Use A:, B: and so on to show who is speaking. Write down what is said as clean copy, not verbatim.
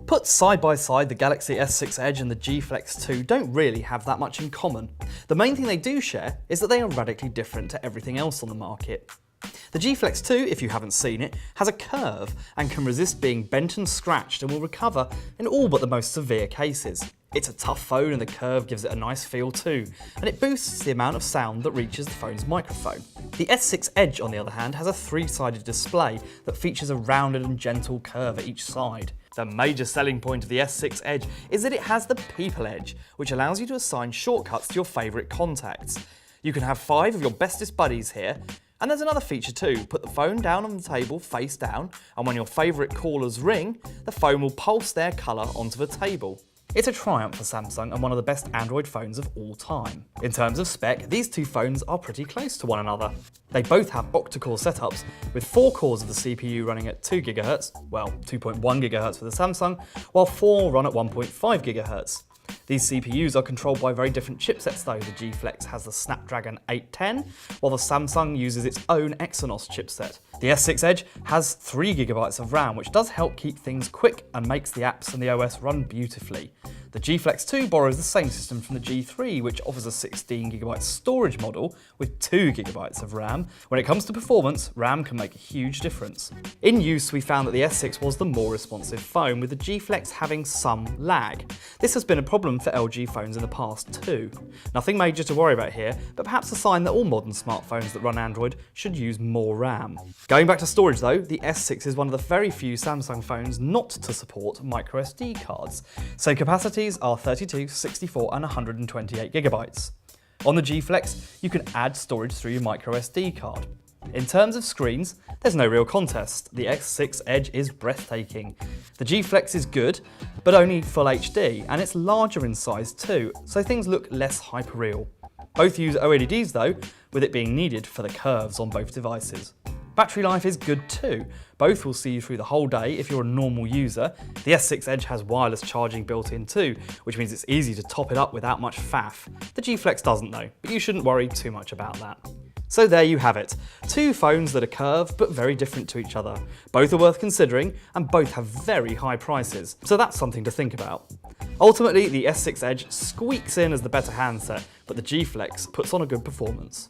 A: Put side by side, the Galaxy S6 Edge and the G Flex 2 don't really have that much in common. The main thing they do share is that they are radically different to everything else on the market. The G Flex 2, if you haven't seen it, has a curve and can resist being bent and scratched and will recover in all but the most severe cases. It's a tough phone and the curve gives it a nice feel too, and it boosts the amount of sound that reaches the phone's microphone. The S6 Edge, on the other hand, has a three-sided display that features a rounded and gentle curve at each side. The major selling point of the S6 Edge is that it has the People Edge, which allows you to assign shortcuts to your favourite contacts. You can have 5 of your bestest buddies here, and there's another feature too. Put the phone down on the table face down, and when your favourite callers ring, the phone will pulse their colour onto the table. It's a triumph for Samsung and one of the best Android phones of all time. In terms of spec, these two phones are pretty close to one another. They both have octa-core setups, with 4 cores of the CPU running at 2 GHz, well 2.1 GHz for the Samsung, while 4 run at 1.5 GHz. These CPUs are controlled by very different chipsets though. The G Flex has the Snapdragon 810, while the Samsung uses its own Exynos chipset. The S6 Edge has 3 GB of RAM, which does help keep things quick and makes the apps and the OS run beautifully. The G Flex 2 borrows the same system from the G3, which offers a 16 GB storage model with 2 GB of RAM. When it comes to performance, RAM can make a huge difference. In use, we found that the S6 was the more responsive phone, with the G Flex having some lag. This has been a problem for LG phones in the past too. Nothing major to worry about here, but perhaps a sign that all modern smartphones that run Android should use more RAM. Going back to storage though, the S6 is one of the very few Samsung phones not to support microSD cards, so capacities are 32, 64 and 128 GB. On the G Flex, you can add storage through your microSD card. In terms of screens, there's no real contest. The S6 Edge is breathtaking. The G Flex is good, but only Full HD, and it's larger in size too, so things look less hyperreal. Both use OLEDs though, with it being needed for the curves on both devices. Battery life is good too. Both will see you through the whole day if you're a normal user. The S6 Edge has wireless charging built in too, which means it's easy to top it up without much faff. The G Flex doesn't though, but you shouldn't worry too much about that. So there you have it. 2 phones that are curved but very different to each other. Both are worth considering and both have very high prices, so that's something to think about. Ultimately, the S6 Edge squeaks in as the better handset, but the G Flex puts on a good performance.